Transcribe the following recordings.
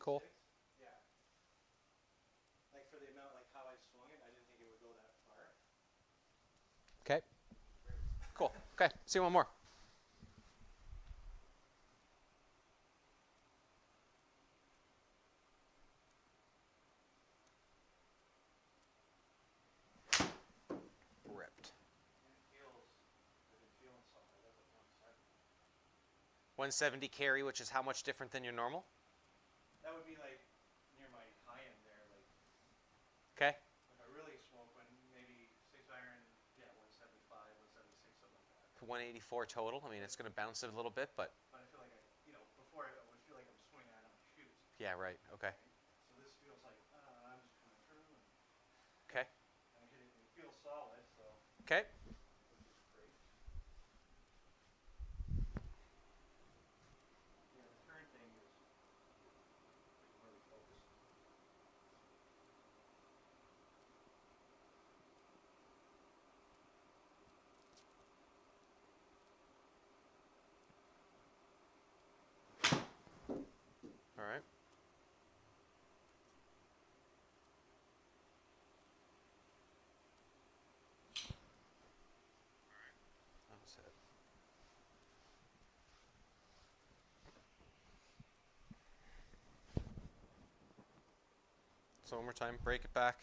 Cool. Yeah. Like for the amount, like how I swung it, I didn't think it would go that far. Okay. Cool. Okay. See one more. Ripped. And it feels, I've been feeling solid. That's at 170. 170 carry, which is how much different than your normal? That would be like near my high end there. Like Okay. if I really smoke one, maybe 6 iron, yeah, 175, 176, something like that. 184 total. I mean, it's going to bounce it a little bit, but. But I feel like before I would feel like I'm swinging at on my shoes. Yeah, right. Okay. So this feels like, I'm just coming through and Okay. I hit it and it feels solid, so. Okay. Which is great. Yeah, the turn thing is really focused. All right. That was it. So one more time, break it back.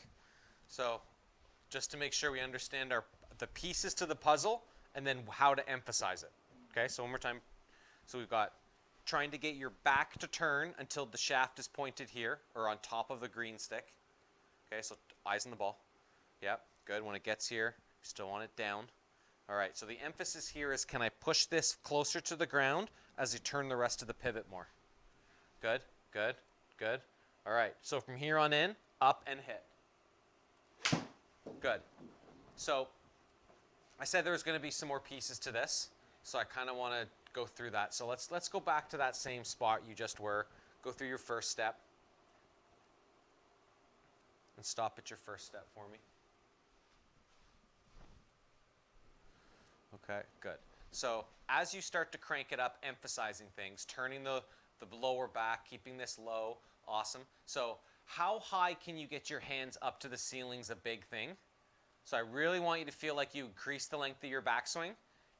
So just to make sure we understand the pieces to the puzzle and then how to emphasize it. Okay, so one more time. So we've got trying to get your back to turn until the shaft is pointed here or on top of the green stick. Okay, so eyes on the ball. Yep, good. When it gets here, you still want it down. All right, so the emphasis here is, can I push this closer to the ground as you turn the rest of the pivot more? Good, good, good. All right, so from here on in, up and hit. Good. So I said there was going to be some more pieces to this, so I kind of want to go through that. So let's go back to that same spot you just were. Go through your first step. And stop at your first step for me. Okay, good. So as you start to crank it up, emphasizing things, turning the lower back, keeping this low, awesome. So how high can you get your hands up to the ceiling is a big thing. So I really want you to feel like you increase the length of your backswing.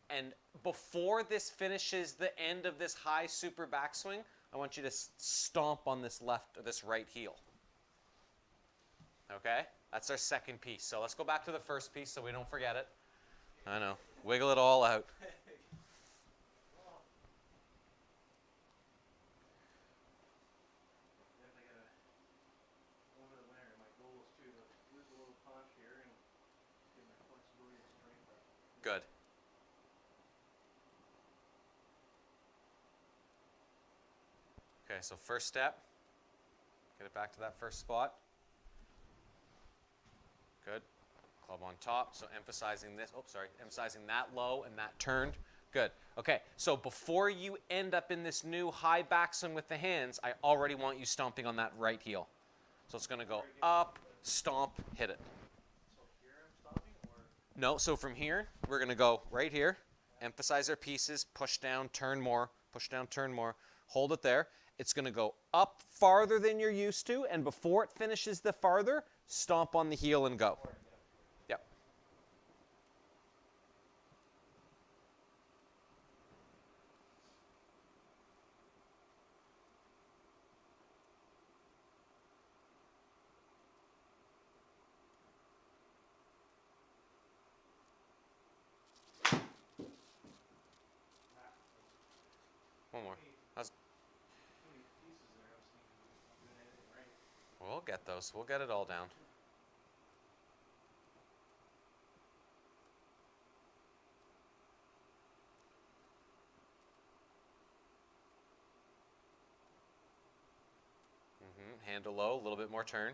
And before this finishes the end of this high super backswing, I want you to stomp on this left or this right heel. Okay? That's our second piece. So let's go back to the first piece so we don't forget it. I know. Wiggle it all out. Over the winter, my goal is to lose a little punch here and get my flexibility and strength up. Good. Okay, so first step, get it back to that first spot. Good. Club on top, so emphasizing this, emphasizing that low and that turned. Good. Okay, so before you end up in this new high backswing with the hands, I already want you stomping on that right heel. So it's going to go up, stomp, hit it. So here I'm stopping, or? No, so from here, we're going to go right here, emphasize our pieces, push down, turn more, push down, turn more, hold it there. It's going to go up farther than you're used to, and before it finishes the farther, stomp on the heel and go. Yep. One more. Too many pieces there. I was thinking I'm doing anything right. We'll get those. We'll get it all down. Handle low, a little bit more turn.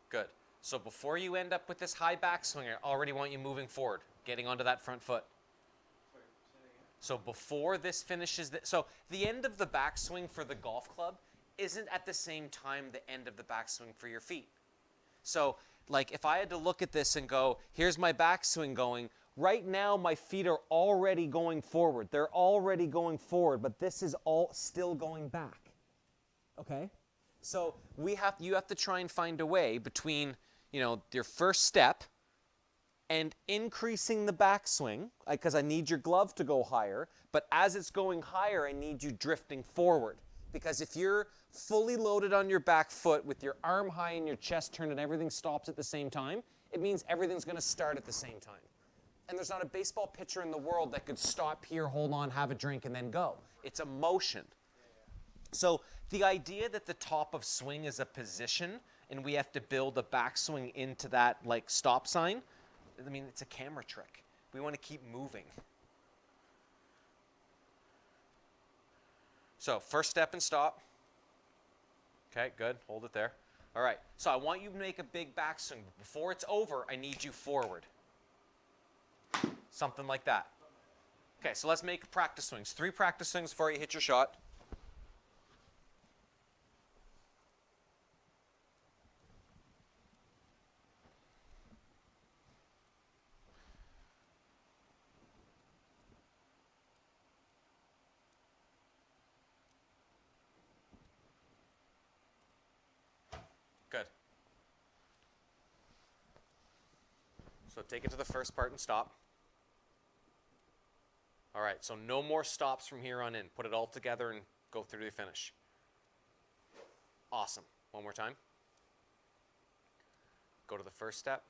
Good. So before you end up with this high backswing, I already want you moving forward, getting onto that front foot. Sorry, say that again. So before this finishes, so the end of the backswing for the golf club isn't at the same time the end of the backswing for your feet. So like if I had to look at this and go, here's my backswing going, right now my feet are already going forward. They're already going forward, but this is all still going back. Okay? So you have to try and find a way between, your first step and increasing the backswing, because I need your glove to go higher, but as it's going higher, I need you drifting forward. Because if you're fully loaded on your back foot with your arm high and your chest turned and everything stops at the same time, it means everything's going to start at the same time. And there's not a baseball pitcher in the world that could stop here, hold on, have a drink, and then go. It's a motion. So the idea that the top of swing is a position and we have to build a backswing into that like stop sign, I mean, it's a camera trick. We want to keep moving. So first step and stop. Okay, good. Hold it there. All right. So I want you to make a big backswing. Before it's over, I need you forward. Something like that. Okay, so let's make practice swings. 3 practice swings before you hit your shot. Good. So take it to the first part and stop. All right, so no more stops from here on in. Put it all together and go through to the finish. Awesome. One more time. Go to the first step.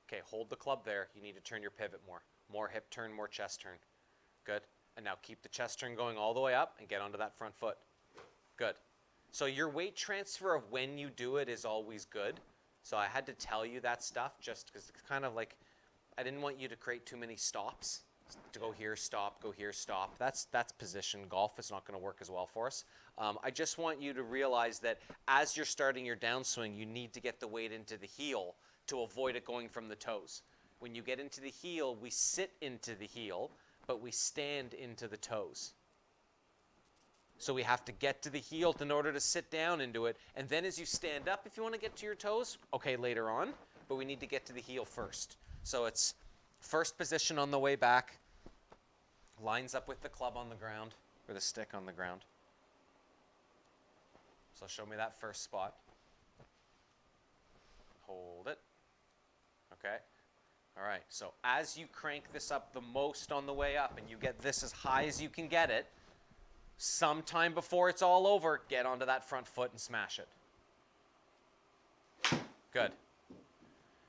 Okay, hold the club there. You need to turn your pivot more. More hip turn, more chest turn. Good. And now keep the chest turn going all the way up and get onto that front foot. Good. So your weight transfer of when you do it is always good. So I had to tell you that stuff just because it's kind of like, I didn't want you to create too many stops. To go here, stop, go here, stop. That's position. Golf is not going to work as well for us. I just want you to realize that as you're starting your downswing, you need to get the weight into the heel to avoid it going from the toes. When you get into the heel, we sit into the heel, but we stand into the toes. So we have to get to the heel in order to sit down into it. And then as you stand up, if you want to get to your toes, okay, later on, but we need to get to the heel first. So it's first position on the way back, lines up with the club on the ground, or the stick on the ground. So show me that first spot. Hold it. Okay. All right. So as you crank this up the most on the way up and you get this as high as you can get it, sometime before it's all over, get onto that front foot and smash it. Good.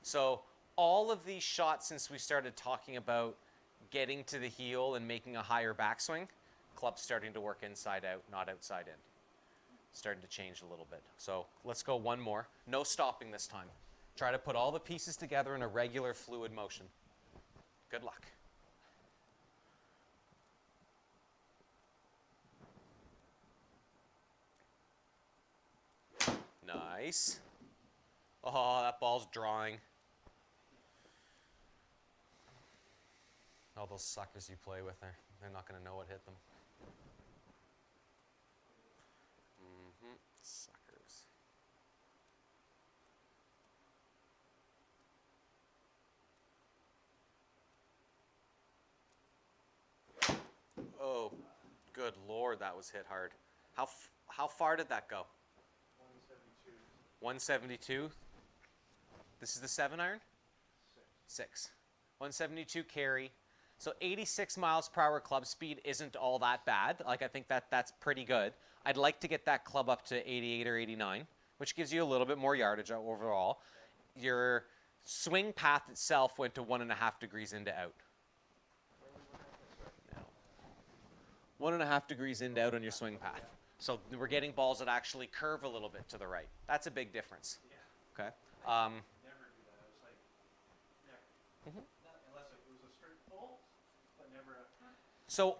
So all of these shots since we started talking about getting to the heel and making a higher backswing, club's starting to work inside out, not outside in. Starting to change a little bit. So let's go one more. No stopping this time. Try to put all the pieces together in a regular fluid motion. Good luck. Nice. Oh, that ball's drawing. All those suckers you play with, they're not going to know what hit them. Suckers. Oh, good Lord, that was hit hard. How far did that go? 172. 172. This is the 7-iron? 6. 172 carry. So 86 miles per hour club speed isn't all that bad. Like, I think that's pretty good. I'd like to get that club up to 88 or 89, which gives you a little bit more yardage overall. Your swing path itself went to 1.5 degrees into out. No. 1.5 degrees into out on your swing path. So we're getting balls that actually curve a little bit to the right. That's a big difference. Yeah. Okay. Never do that. It was like, never. Not unless it was a straight pull, but never a... So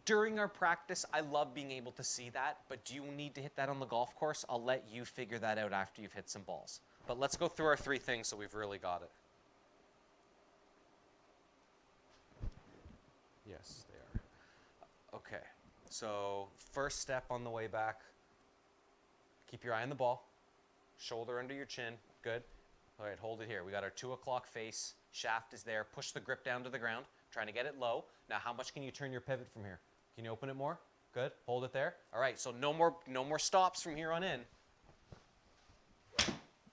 during our practice, I love being able to see that, but do you need to hit that on the golf course? I'll let you figure that out after you've hit some balls. But let's go through our 3 things so we've really got it. Yes, they are. Okay, so first step on the way back. Keep your eye on the ball. Shoulder under your chin. Good. All right, hold it here. We got our 2 o'clock face. Shaft is there. Push the grip down to the ground. Trying to get it low. Now, how much can you turn your pivot from here? Can you open it more? Good. Hold it there. All right. So no more stops from here on in.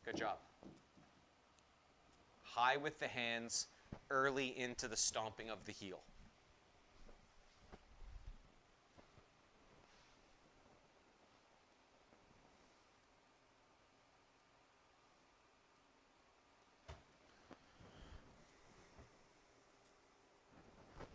Good job. High with the hands, early into the stomping of the heel.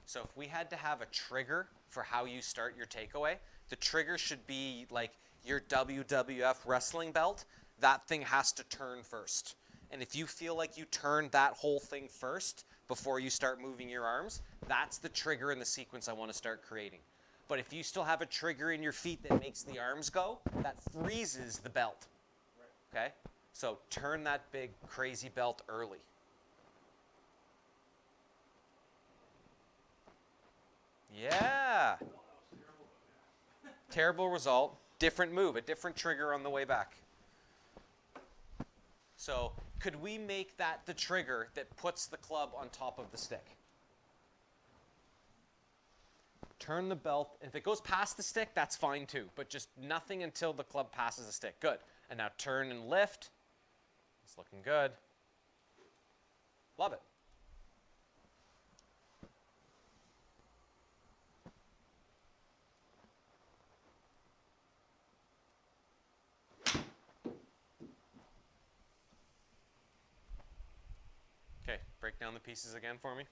So if we had to have a trigger for how you start your takeaway, the trigger should be like your WWF wrestling belt. That thing has to turn first. And if you feel like you turn that whole thing first before you start moving your arms, that's the trigger in the sequence I want to start creating. But if you still have a trigger in your feet that makes the arms go, that freezes the belt. Okay? So turn that big crazy belt early. Yeah. Terrible result. Different move, a different trigger on the way back. So could we make that the trigger that puts the club on top of the stick? Turn the belt. If it goes past the stick, that's fine too. But just nothing until the club passes the stick. Good. And now turn and lift. It's looking good. Love it. Okay, break down the pieces again for me.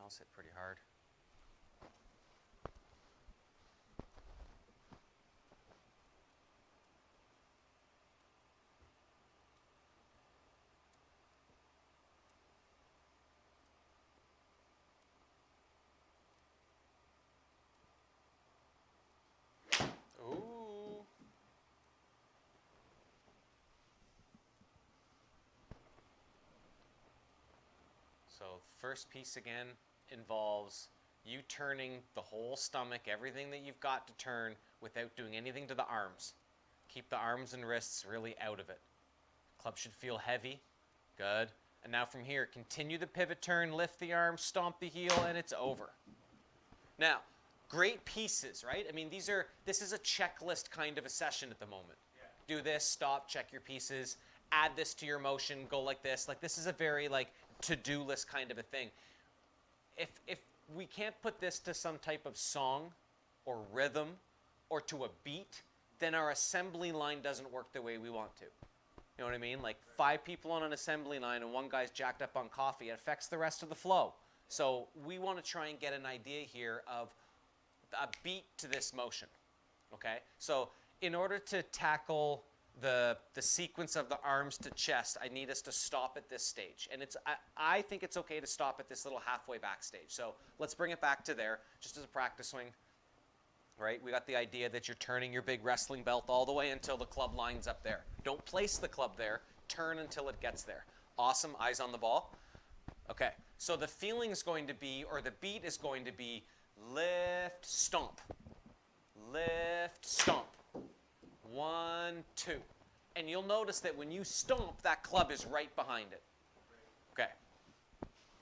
I'll hit pretty hard. Ooh. So first piece again involves you turning the whole stomach, everything that you've got to turn without doing anything to the arms. Keep the arms and wrists really out of it. Club should feel heavy. Good. And now from here, continue the pivot turn, lift the arm, stomp the heel, and it's over. Now, great pieces, right? I mean, this is a checklist kind of a session at the moment. Yeah. Do this, stop, check your pieces, add this to your motion, go like this. Like this is a very like to-do list kind of a thing. If we can't put this to some type of song or rhythm or to a beat, then our assembly line doesn't work the way we want to. You know what I mean? Like 5 people on an assembly line and one guy's jacked up on coffee, it affects the rest of the flow. So we want to try and get an idea here of a beat to this motion, okay? So in order to tackle the sequence of the arms to chest, I need us to stop at this stage. And I think it's okay to stop at this little halfway back stage. So let's bring it back to there, just as a practice swing. Right? We got the idea that you're turning your big wrestling belt all the way until the club lines up there. Don't place the club there. Turn until it gets there. Awesome. Eyes on the ball. Okay. So the feeling is going to be, or the beat is going to be, lift, stomp. Lift, stomp. 1, 2. And you'll notice that when you stomp, that club is right behind it. Okay.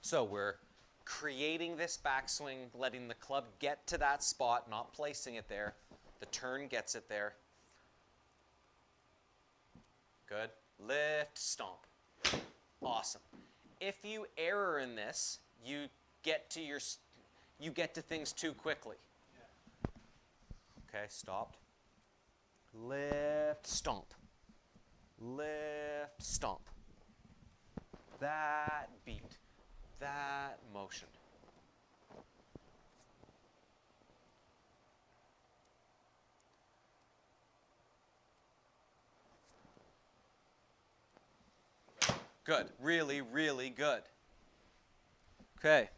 So we're creating this backswing, letting the club get to that spot, not placing it there. The turn gets it there. Good. Lift, stomp. Awesome. If you error in this, you get to things too quickly. Okay, stopped. Lift, stomp. Lift, stomp. That beat. That motion. Good. Really, really good. Okay.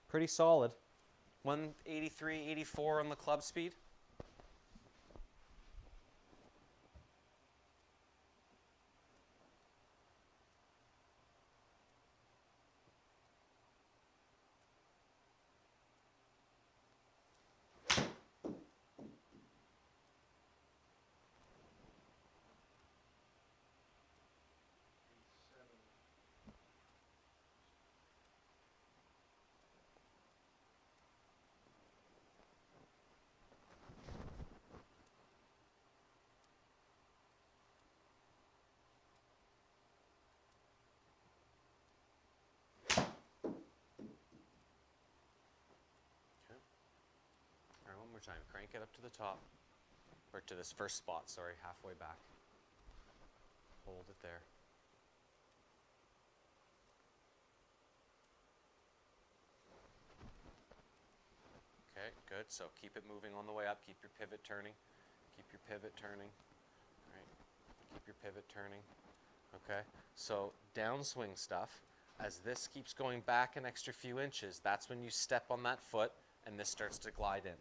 Pretty solid. 183, 84 on the club speed. All right, one more time. Crank it up to the top. Or to this first spot, sorry, halfway back. Hold it there. Okay, good. So keep it moving on the way up. Keep your pivot turning. Keep your pivot turning. All right. Keep your pivot turning. Okay. So downswing stuff. As this keeps going back an extra few inches, that's when you step on that foot and this starts to glide in.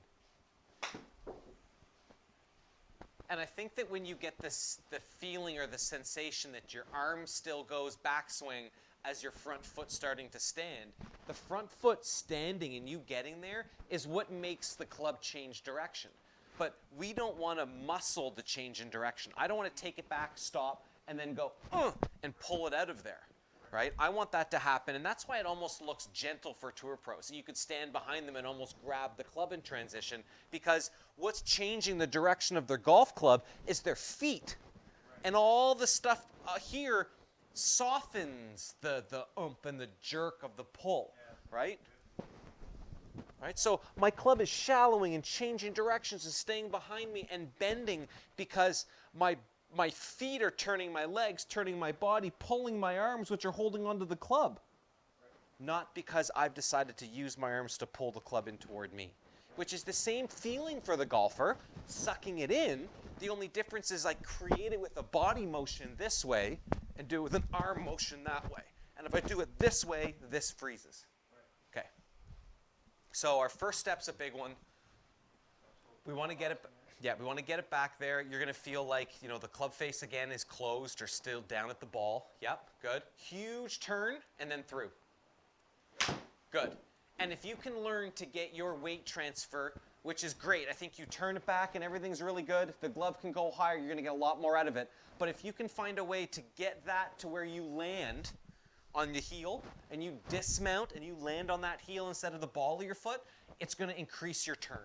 And I think that when you get this, the feeling or the sensation that your arm still goes backswing as your front foot's starting to stand, the front foot standing and you getting there is what makes the club change direction. But we don't want to muscle the change in direction. I don't want to take it back, stop, and then go, and pull it out of there. Right? I want that to happen, and that's why it almost looks gentle for tour pros. So you could stand behind them and almost grab the club in transition, because what's changing the direction of their golf club is their feet. Right. And all the stuff here softens the oomph and the jerk of the pull, right? Right? So my club is shallowing and changing directions and staying behind me and bending because my feet are turning my legs, turning my body, pulling my arms, which are holding onto the club. Right. Not because I've decided to use my arms to pull the club in toward me, which is the same feeling for the golfer, sucking it in. The only difference is I create it with a body motion this way and do it with an arm motion that way. And if I do it this way, this freezes. Right. Okay. So our first step's a big one. We want to get it. Yeah, we want to get it back there. You're going to feel like, you know, the club face again is closed or still down at the ball. Yep, good. Huge turn and then through. Good. And if you can learn to get your weight transfer, which is great. I think you turn it back and everything's really good. The glove can go higher. You're going to get a lot more out of it. But if you can find a way to get that to where you land on the heel and you dismount and you land on that heel instead of the ball of your foot, it's going to increase your turn.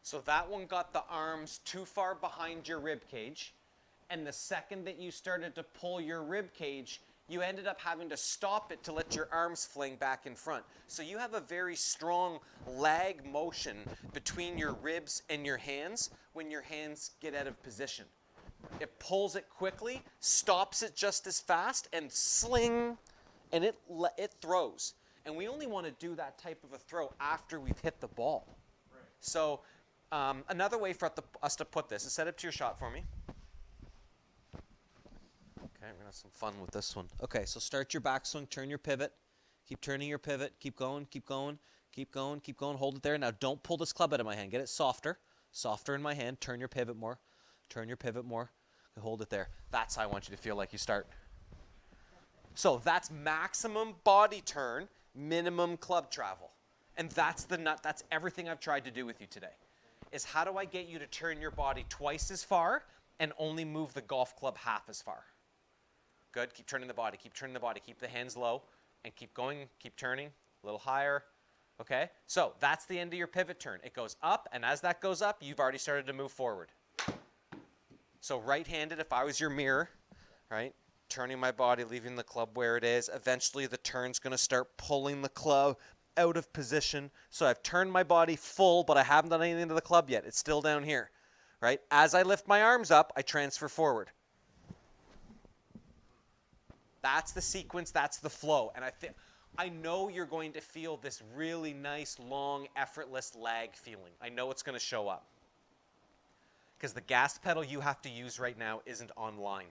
So that one got the arms too far behind your rib cage. And the second that you started to pull your rib cage, you ended up having to stop it to let your arms fling back in front. So you have a very strong lag motion between your ribs and your hands when your hands get out of position. It pulls it quickly, stops it just as fast, and sling, and it throws. And we only want to do that type of a throw after we've hit the ball. Right. So another way for us to put this is set up to your shot for me. Okay, we're going to have some fun with this one. Okay, so start your backswing, turn your pivot. Keep turning your pivot. Keep going, keep going, keep going, keep going. Hold it there. Now don't pull this club out of my hand. Get it softer. Softer in my hand. Turn your pivot more. Turn your pivot more. Hold it there. That's how I want you to feel like you start. So that's maximum body turn, minimum club travel. And that's that's everything I've tried to do with you today. Is how do I get you to turn your body twice as far and only move the golf club half as far? Good. Keep turning the body. Keep turning the body. Keep the hands low and keep going. Keep turning a little higher. Okay? So that's the end of your pivot turn. It goes up, and as that goes up, you've already started to move forward. So right-handed, if I was your mirror, right, turning my body, leaving the club where it is, eventually the turn's going to start pulling the club out of position. So I've turned my body full, but I haven't done anything to the club yet. It's still down here, right? As I lift my arms up, I transfer forward. That's the sequence, that's the flow. And I know you're going to feel this really nice, long, effortless lag feeling. I know it's going to show up. Because the gas pedal you have to use right now isn't online.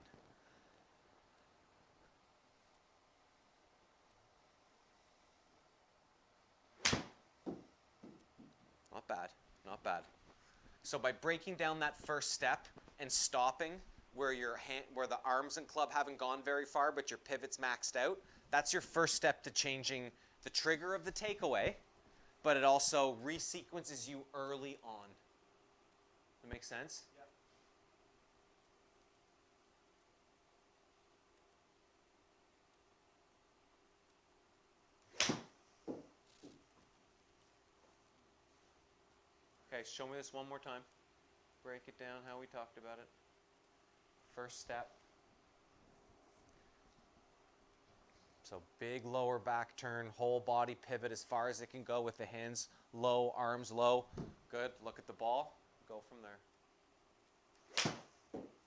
Not bad, not bad. So by breaking down that first step and stopping where where the arms and club haven't gone very far, but your pivot's maxed out, that's your first step to changing the trigger of the takeaway, but it also resequences you early on. That make sense? Yep. Okay, show me this one more time. Break it down how we talked about it. First step. So big lower back turn, whole body pivot as far as it can go with the hands low, arms low. Good. Look at the ball. Go from there.